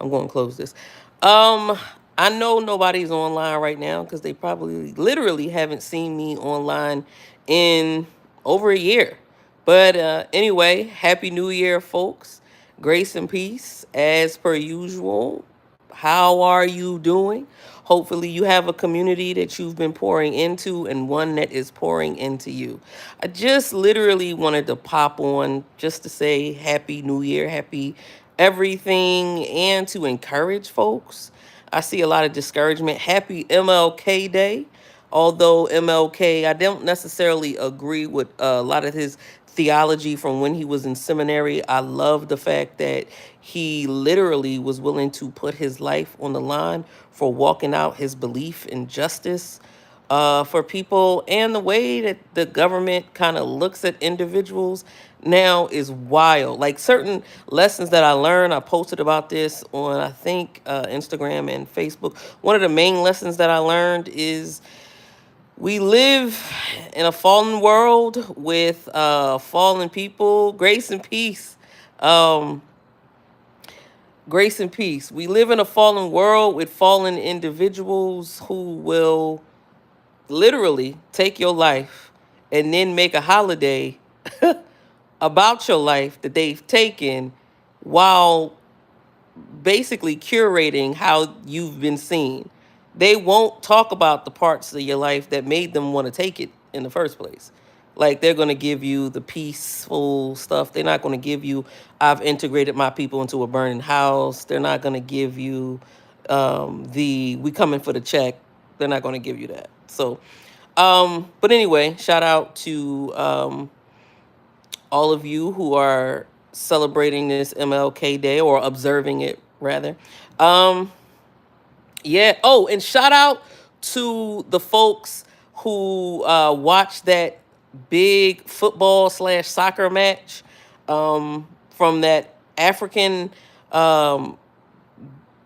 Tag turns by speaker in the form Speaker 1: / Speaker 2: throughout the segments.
Speaker 1: I'm going to close this. Um, I know nobody's online right now because they probably literally haven't seen me online in over a year. But anyway, Happy New Year, folks. Grace and peace, as per usual. How are you doing? Hopefully, you have a community that you've been pouring into and one that is pouring into you. I just literally wanted to pop on just to say Happy New Year, happy everything, and to encourage folks. I see a lot of discouragement. Happy MLK Day. Although MLK, I don't necessarily agree with a lot of his theology from when he was in seminary. I love the fact that he literally was willing to put his life on the line for walking out his belief in justice for people. And the way that the government kind of looks at individuals now is wild. Like certain lessons that I learned, I posted about this on, I think, Instagram and Facebook. One of the main lessons that I learned is we live in a fallen world with fallen people. Grace and peace. Um, Grace and peace. We live in a fallen world with fallen individuals who will literally take your life and then make a holiday about your life that they've taken while basically curating how you've been seen. They won't talk about the parts of your life that made them want to take it in the first place. Like they're going to give you the peaceful stuff. They're not going to give you, I've integrated my people into a burning house. They're not going to give you the, we coming for the check. They're not going to give you that. So, but anyway, shout out to all of you who are celebrating this MLK Day or observing it rather. Um, yeah. Oh, and shout out to the folks who watched that big football slash soccer match from that African. Um,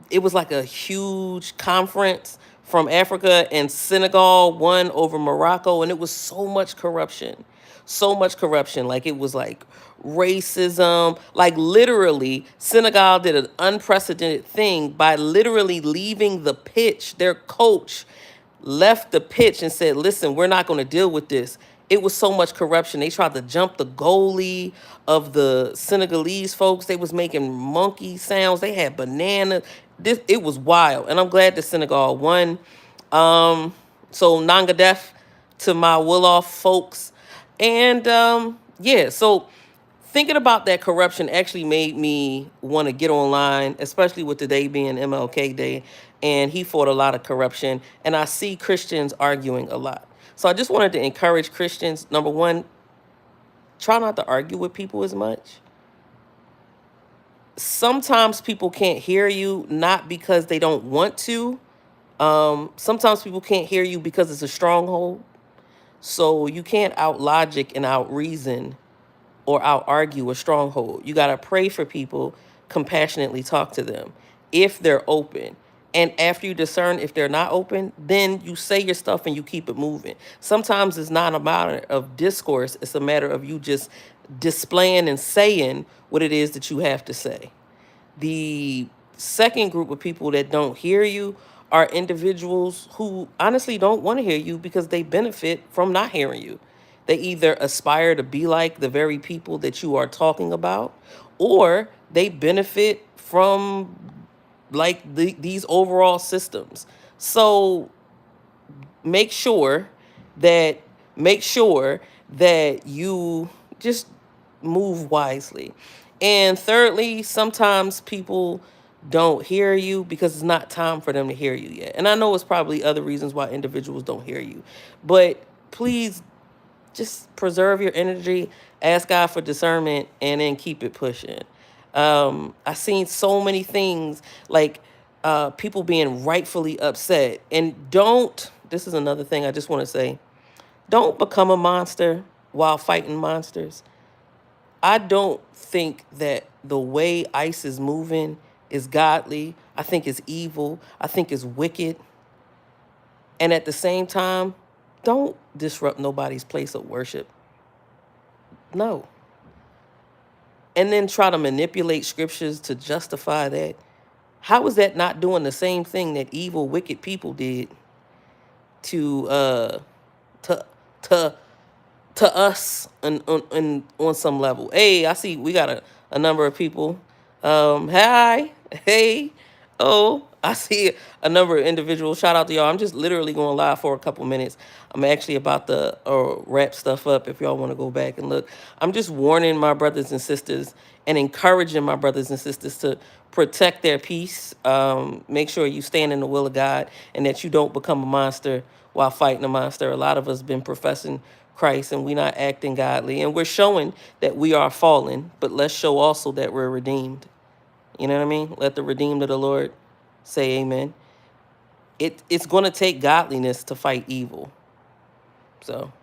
Speaker 1: it was like a huge conference from Africa, and Senegal won over Morocco, and it was so much corruption. So much corruption. Like it was like racism. Like literally, Senegal did an unprecedented thing by literally leaving the pitch. Their coach left the pitch and said, listen, we're not going to deal with this. It was so much corruption. They tried to jump the goalie of the Senegalese folks. They was making monkey sounds. They had banana. This it was wild. And I'm glad that Senegal won. So Nanga Def to my Willoff folks. And yeah, so thinking about that corruption actually made me want to get online, especially with today being MLK Day. And he fought a lot of corruption. And I see Christians arguing a lot. So I just wanted to encourage Christians. Number one, try not to argue with people as much. Sometimes people can't hear you, not because they don't want to. Sometimes people can't hear you because it's a stronghold. So you can't out logic and out reason or out argue a stronghold. You got to pray for people, compassionately talk to them if they're open. And after you discern if they're not open, then you say your stuff and you keep it moving. Sometimes it's not a matter of discourse, it's a matter of you just displaying and saying what it is that you have to say. The second group of people that don't hear you are individuals who honestly don't want to hear you because they benefit from not hearing you. They either aspire to be like the very people that you are talking about, or they benefit from like these overall systems. So make sure that make sure that you just move wisely. And thirdly, sometimes people don't hear you because it's not time for them to hear you yet. And I know it's probably other reasons why individuals don't hear you. But please just preserve your energy, ask God for discernment, and then keep it pushing. I've seen so many things like people being rightfully upset. And don't, this is another thing I just want to say, don't become a monster while fighting monsters. I don't think that the way ICE is moving is godly. I think it's evil. I think it's wicked. And at the same time, don't disrupt nobody's place of worship. No. And then try to manipulate scriptures to justify that. How is that not doing the same thing that evil, wicked people did to to to to us on some level? Hey, I see we got a number of people. Hi, hey, oh, I see a number of individuals. Shout out to y'all. I'm just literally going live for a couple minutes. I'm actually about to wrap stuff up. If y'all want to go back and look, I'm just warning my brothers and sisters and encouraging my brothers and sisters to protect their peace. Make sure you stand in the will of God and that you don't become a monster while fighting a monster. A lot of us been professing Christ and we're not acting godly, and we're showing that we are fallen, but let's show also that we're redeemed. You know what I mean? Let the redeemed of the Lord say amen. It's going to take godliness to fight evil. So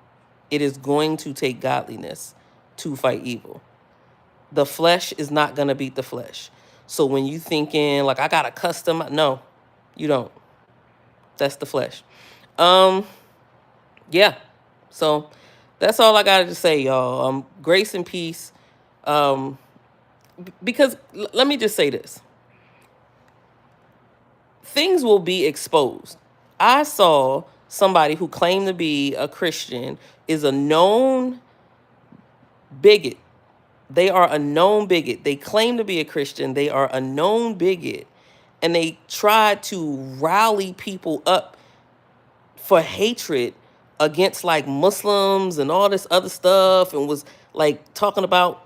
Speaker 1: it is going to take godliness to fight evil. The flesh is not going to beat the flesh. So when you thinking like I got a custom, no, you don't. That's the flesh. Yeah. So that's all I got to say, y'all. Grace and peace. Because let me just say this. Things will be exposed. I saw somebody who claimed to be a Christian is a known bigot. They are a known bigot. They claim to be a Christian. They are a known bigot. And they tried to rally people up for hatred against like Muslims and all this other stuff, and was like talking about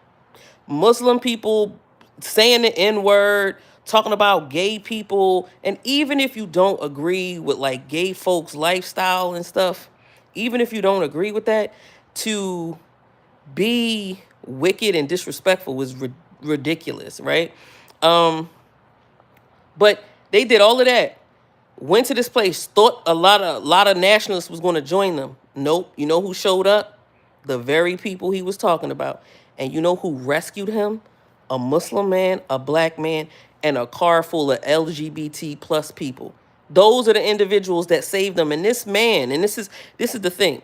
Speaker 1: Muslim people saying the N-word, talking about gay people. And even if you don't agree with like gay folks' lifestyle and stuff, even if you don't agree with that, to be wicked and disrespectful was ridiculous, right? But they did all of that, went to this place, thought a lot of nationalists was going to join them. Nope. You know who showed up? The very people he was talking about. And you know who rescued him? A Muslim man, a black man, and a car full of LGBT plus people. Those are the individuals that saved them. And this man, and this is the thing.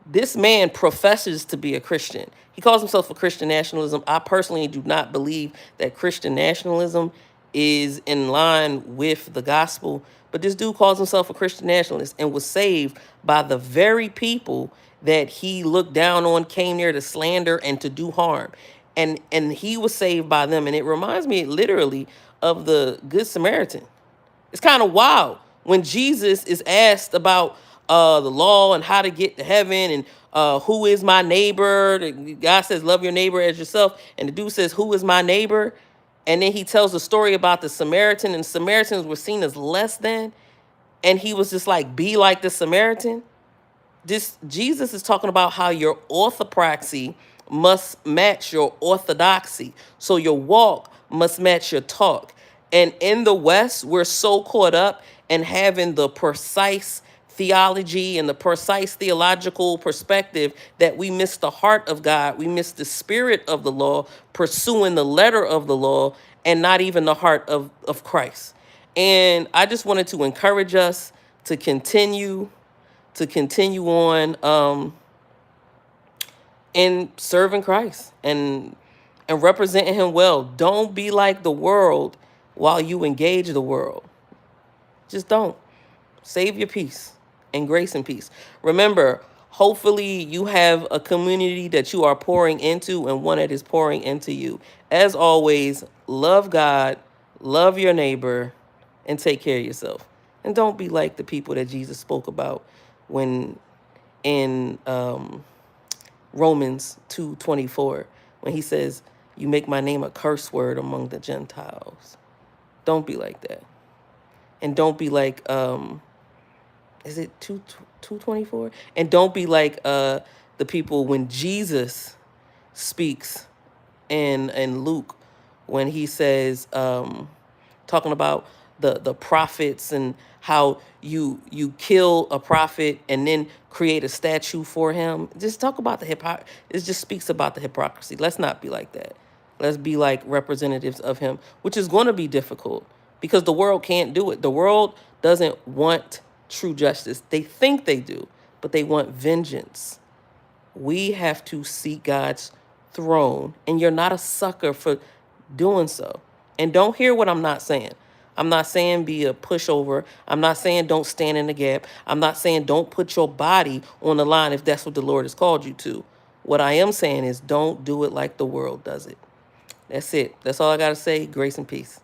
Speaker 1: This man professes to be a Christian. He calls himself a Christian nationalism. I personally do not believe that Christian nationalism is in line with the gospel. But this dude calls himself a Christian nationalist and was saved by the very people that he looked down on, came there to slander and to do harm. And he was saved by them. And it reminds me literally of the Good Samaritan. It's kind of wild when Jesus is asked about the law and how to get to heaven and who is my neighbor. God says, love your neighbor as yourself. And the dude says, who is my neighbor? And then he tells the story about the Samaritan, and Samaritans were seen as less than. And he was just like, be like the Samaritan. This Jesus is talking about how your orthopraxy must match your orthodoxy. So your walk must match your talk. And in the West, we're so caught up in having the precise theology and the precise theological perspective that we miss the heart of God. We miss the spirit of the law, pursuing the letter of the law, and not even the heart of Christ. And I just wanted to encourage us to continue on in serving Christ and representing him well. Don't be like the world while you engage the world. Just don't. Save your peace and grace and peace. Remember, hopefully you have a community that you are pouring into and one that is pouring into you. As always, love God, love your neighbor, and take care of yourself. And don't be like the people that Jesus spoke about when in Romans 2:24, when he says, you make my name a curse word among the Gentiles. Don't be like that. And don't be like, is it 2:24? And don't be like the people when Jesus speaks in Luke, when he says, talking about the prophets and how you kill a prophet and then create a statue for him. Just talk about the hypocrisy. It just speaks about the hypocrisy. Let's not be like that. Let's be like representatives of him, which is going to be difficult because the world can't do it. The world doesn't want true justice. They think they do, but they want vengeance. We have to seek God's throne, and you're not a sucker for doing so. And don't hear what I'm not saying. I'm not saying be a pushover. I'm not saying don't stand in the gap. I'm not saying don't put your body on the line if that's what the Lord has called you to. What I am saying is don't do it like the world does it. That's it. That's all I got to say. Grace and peace.